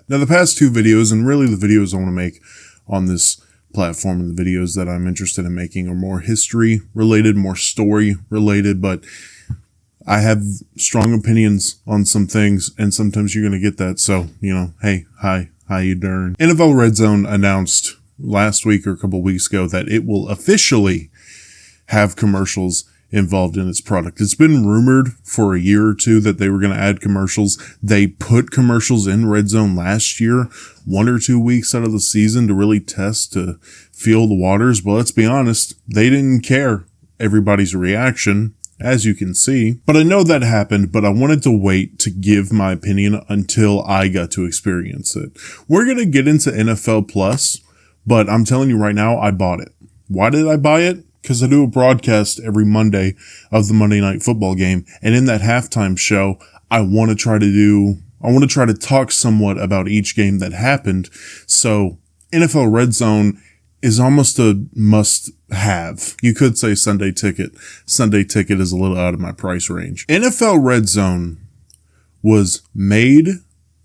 Now, the past two videos, and really the videos I want to make on this platform and the videos that I'm interested in making are more history related, more story related, but I have strong opinions on some things, and sometimes you're going to get that. So, hey, hi, how you doing? NFL Redzone announced last week or a couple weeks ago that it will officially have commercials involved in its product. It's been rumored for a year or two that they were going to add commercials. They put commercials in Redzone last year, 1 or 2 weeks out of the season to really test, to feel the waters. But let's be honest, they didn't care everybody's reaction, as you can see. But I know that happened, but I wanted to wait to give my opinion until I got to experience it. We're going to get into NFL Plus, but I'm telling you right now, I bought it. Why did I buy it? Because I do a broadcast every Monday of the Monday Night Football game. And in that halftime show, I want to try to talk somewhat about each game that happened. So NFL Redzone is almost a must have. You could say Sunday Ticket. Sunday Ticket is a little out of my price range. NFL Redzone was made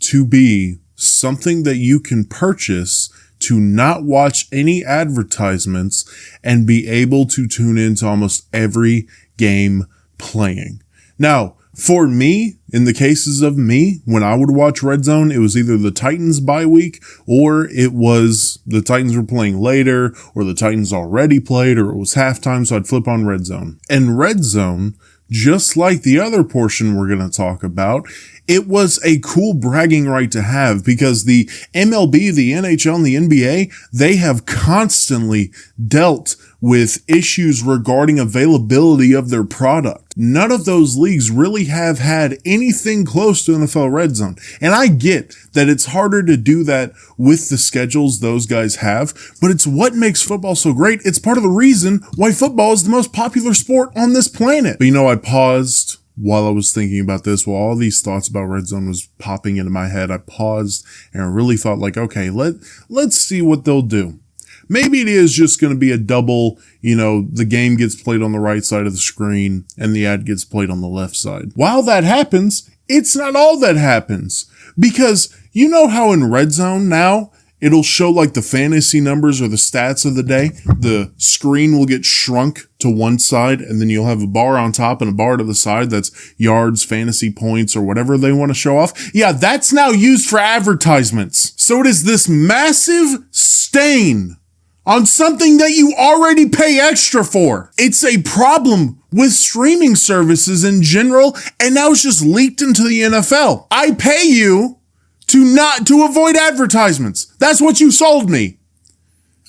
to be something that you can purchase to not watch any advertisements and be able to tune into almost every game playing. Now, for me, in the cases of me, when I would watch Redzone, it was either the Titans bye week, or it was the Titans were playing later, or the Titans already played, or it was halftime, so I'd flip on Redzone. And Redzone, just like the other portion we're going to talk about, it was a cool bragging right to have, because the MLB, the NHL, and the NBA, they have constantly dealt with issues regarding availability of their product. None of those leagues really have had anything close to NFL Redzone. And I get that it's harder to do that with the schedules those guys have, but it's what makes football so great. It's part of the reason why football is the most popular sport on this planet. But I paused while I was thinking about this, while all these thoughts about Redzone was popping into my head. I paused and I really thought okay, let's see what they'll do. Maybe it is just going to be a double, the game gets played on the right side of the screen and the ad gets played on the left side. While that happens, it's not all that happens, because you know how in Redzone now, it'll show like the fantasy numbers or the stats of the day. The screen will get shrunk to one side, and then you'll have a bar on top and a bar to the side that's yards, fantasy points, or whatever they want to show off. Yeah, that's now used for advertisements. So it is this massive stain on something that you already pay extra for. It's a problem with streaming services in general, and now it's just leaked into the NFL. I pay you to avoid advertisements. That's what you sold me.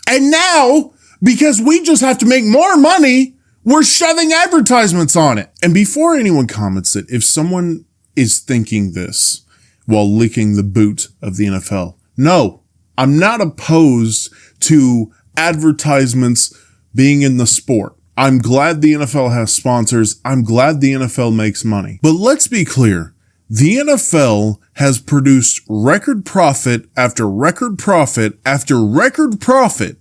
And now, because we just have to make more money, we're shoving advertisements on it. And before anyone comments it, if someone is thinking this while licking the boot of the NFL, no, I'm not opposed to advertisements being in the sport. I'm glad the NFL has sponsors. I'm glad the NFL makes money. But let's be clear. The NFL has produced record profit after record profit after record profit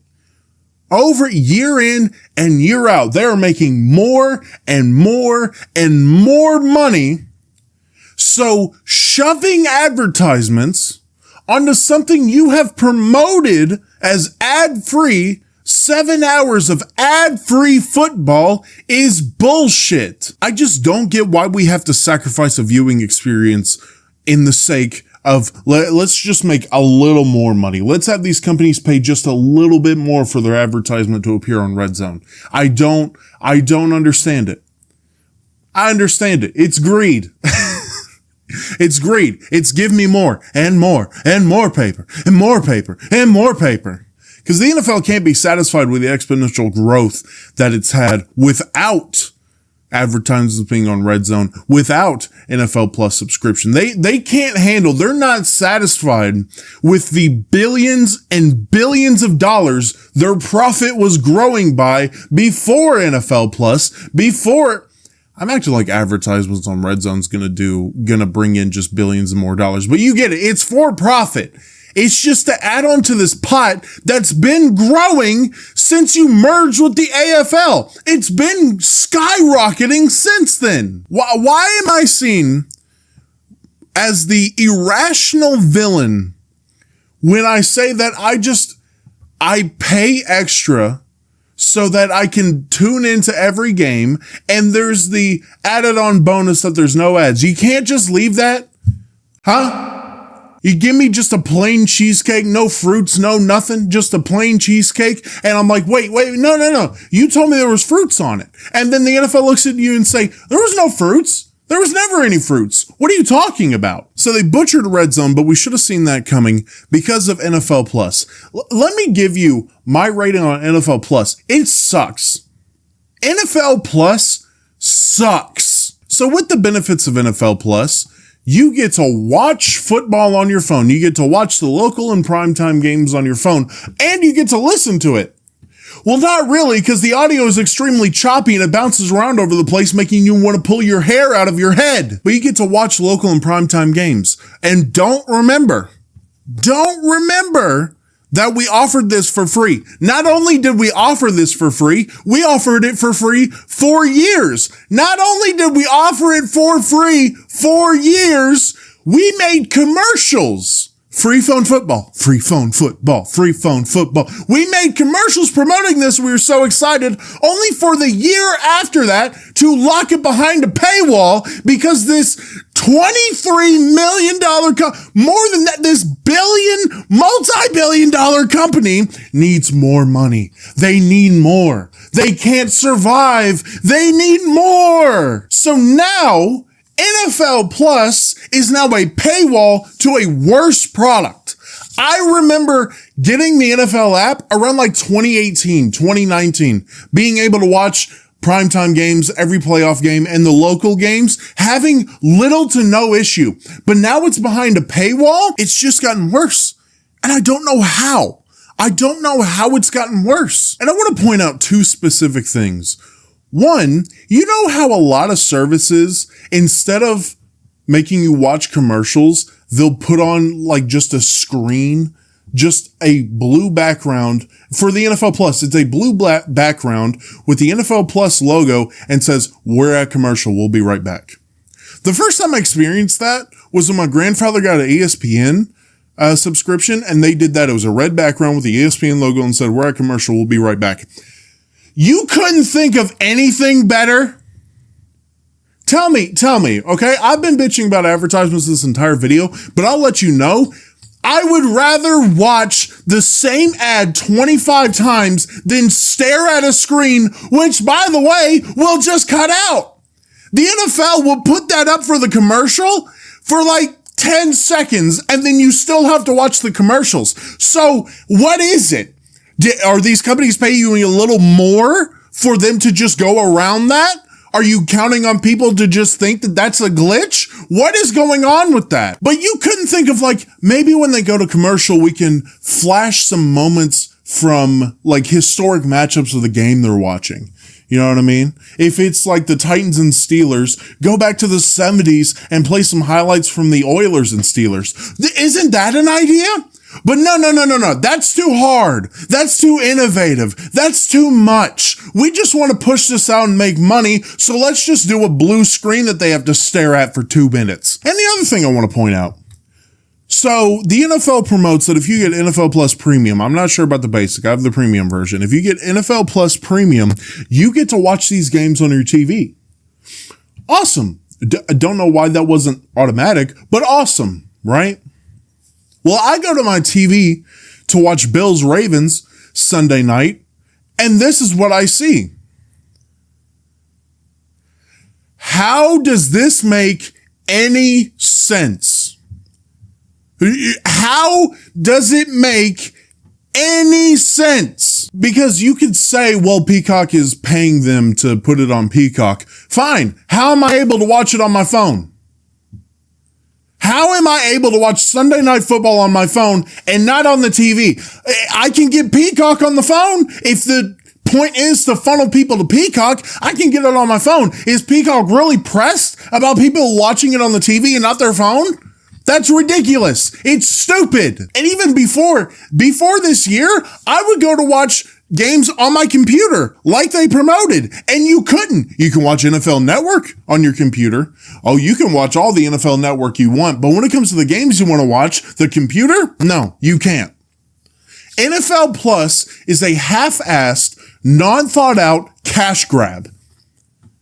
over year in and year out. They are making more and more and more money. So shoving advertisements onto something you have promoted as ad-free, 7 hours of ad-free football, is bullshit. I just don't get why we have to sacrifice a viewing experience in the sake of, let's just make a little more money. Let's have these companies pay just a little bit more for their advertisement to appear on Redzone. I don't understand it. I understand it. It's greed. It's greed. It's give me more and more and more paper and more paper and more paper. Because the NFL can't be satisfied with the exponential growth that it's had without advertisements being on Redzone, without NFL Plus subscription. They can't handle, they're not satisfied with the billions and billions of dollars their profit was growing by before NFL Plus, before. I'm acting like advertisements on Redzone's gonna bring in just billions and more dollars, but you get it. It's for profit. It's just to add on to this pot that's been growing since you merged with the AFL. It's been skyrocketing since then. Why am I seen as the irrational villain when I say that I pay extra so that I can tune into every game, and there's the added on bonus that there's no ads. You can't just leave that? Huh? You give me just a plain cheesecake, no fruits, no nothing, just a plain cheesecake. And I'm like, wait, no. You told me there was fruits on it. And then the NFL looks at you and say, there was no fruits. There was never any fruits. What are you talking about? So they butchered Redzone, but we should have seen that coming because of NFL Plus. Let me give you my rating on NFL Plus. It sucks. NFL Plus sucks. So with the benefits of NFL Plus, you get to watch football on your phone. You get to watch the local and primetime games on your phone, and you get to listen to it. Well, not really, because the audio is extremely choppy and it bounces around over the place, making you want to pull your hair out of your head. But you get to watch local and primetime games. And don't remember that we offered this for free. Not only did we offer this for free, we offered it for free 4 years. Not only did we offer it for free 4 years, we made commercials. Free phone football, free phone football, free phone football. We made commercials promoting this. We were so excited, only for the year after that to lock it behind a paywall because this $23 million, more than that, this multi-billion dollar company needs more money. They need more. They can't survive. They need more. So now NFL Plus is now a paywall to a worse product. I remember getting the NFL app around like 2018, 2019, being able to watch primetime games, every playoff game, and the local games, having little to no issue. But now it's behind a paywall. It's just gotten worse. And I don't know how. I don't know how it's gotten worse. And I want to point out two specific things. One, you know how a lot of services, instead of making you watch commercials, they'll put on like just a screen, just a blue background. For the NFL Plus, it's a blue black background with the NFL Plus logo and says, "We're at commercial. We'll be right back." The first time I experienced that was when my grandfather got an ESPN subscription, and they did that. It was a red background with the ESPN logo and said, "We're at commercial. We'll be right back." You couldn't think of anything better? Tell me, okay? I've been bitching about advertisements this entire video, but I'll let you know, I would rather watch the same ad 25 times than stare at a screen, which, by the way, will just cut out. The NFL will put that up for the commercial for like 10 seconds, and then you still have to watch the commercials. So what is it? Are these companies paying you a little more for them to just go around that? Are you counting on people to just think that that's a glitch? What is going on with that? But you couldn't think of like, maybe when they go to commercial, we can flash some moments from like historic matchups of the game they're watching. You know what I mean? If it's like the Titans and Steelers, go back to the 70s and play some highlights from the Oilers and Steelers. Isn't that an idea? But no. That's too hard. That's too innovative. That's too much. We just want to push this out and make money. So let's just do a blue screen that they have to stare at for 2 minutes. And the other thing I want to point out. So the NFL promotes that if you get NFL Plus Premium, I'm not sure about the basic, I have the premium version. If you get NFL Plus Premium, you get to watch these games on your TV. Awesome. I don't know why that wasn't automatic, but awesome, right? Well, I go to my TV to watch Bills Ravens Sunday night, and this is what I see. How does this make any sense? How does it make any sense? Because you could say, well, Peacock is paying them to put it on Peacock. Fine. How am I able to watch it on my phone? How am I able to watch Sunday Night Football on my phone and not on the TV? I can get Peacock on the phone. If the point is to funnel people to Peacock, I can get it on my phone. Is Peacock really pressed about people watching it on the TV and not their phone? That's ridiculous. It's stupid. And even before this year, I would go to watch games on my computer like they promoted, and you couldn't. You can watch NFL Network on your computer. Oh, you can watch all the NFL Network you want, but when it comes to the games you want to watch, the computer, no, you can't. NFL Plus is a half-assed, non-thought-out cash grab.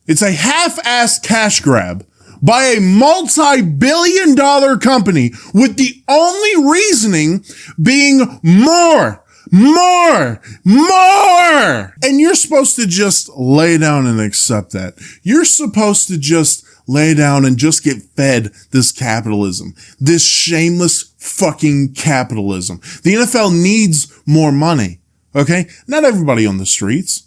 It's a half-assed cash grab by a multi-billion-dollar company with the only reasoning being more. And you're supposed to just lay down and accept that. You're supposed to just lay down and just get fed this capitalism, this shameless fucking capitalism. The NFL needs more money. Okay. Not everybody on the streets,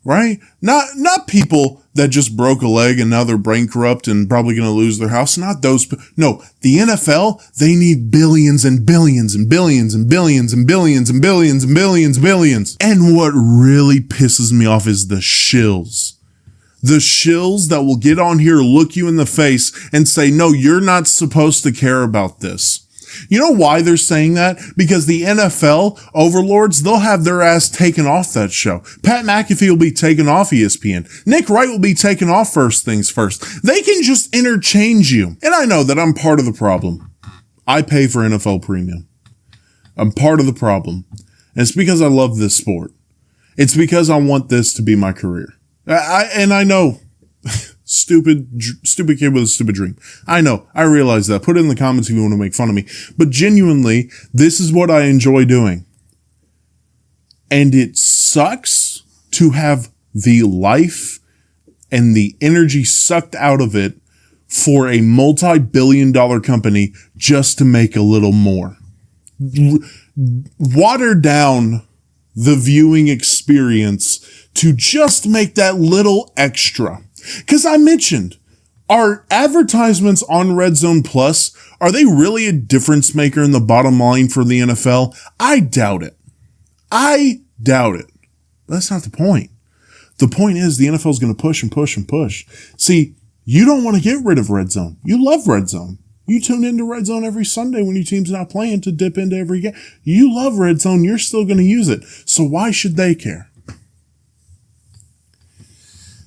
right? Not people that just broke a leg and now they're bankrupt and probably going to lose their house. Not those. No, the NFL, they need billions and billions and billions and billions and billions and billions and billions and billions. And what really pisses me off is the shills. The shills that will get on here, look you in the face and say, no, you're not supposed to care about this. You know why they're saying that? Because the NFL overlords, they'll have their ass taken off that show. Pat McAfee will be taken off ESPN. Nick Wright will be taken off First Things First. They can just interchange you. And I know that I'm part of the problem. I pay for NFL Premium. I'm part of the problem. And it's because I love this sport. It's because I want this to be my career. I know. Stupid kid with a stupid dream. I know. I realize that. Put it in the comments if you want to make fun of me. But genuinely, this is what I enjoy doing. And it sucks to have the life and the energy sucked out of it for a multi-billion-dollar company just to make a little more. Water down the viewing experience to just make that little extra. Because I mentioned, are advertisements on Redzone Plus, are they really a difference maker in the bottom line for the NFL? I doubt it. But that's not the point. The point is the NFL is going to push and push and push. See, you don't want to get rid of Redzone. You love Redzone. You tune into Redzone every Sunday when your team's not playing to dip into every game. You love Redzone. You're still going to use it. So why should they care?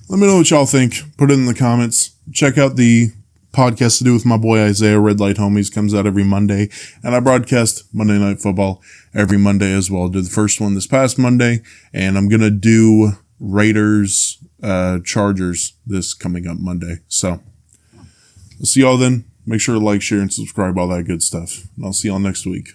Let me know what y'all think. Put it in the comments. Check out the podcast to do with my boy Isaiah, Red Light Homies, comes out every Monday. And I broadcast Monday Night Football every Monday as well. I did the first one this past Monday, and I'm going to do Raiders, Chargers this coming up Monday. So, I'll see y'all then. Make sure to like, share, and subscribe, all that good stuff. And I'll see y'all next week.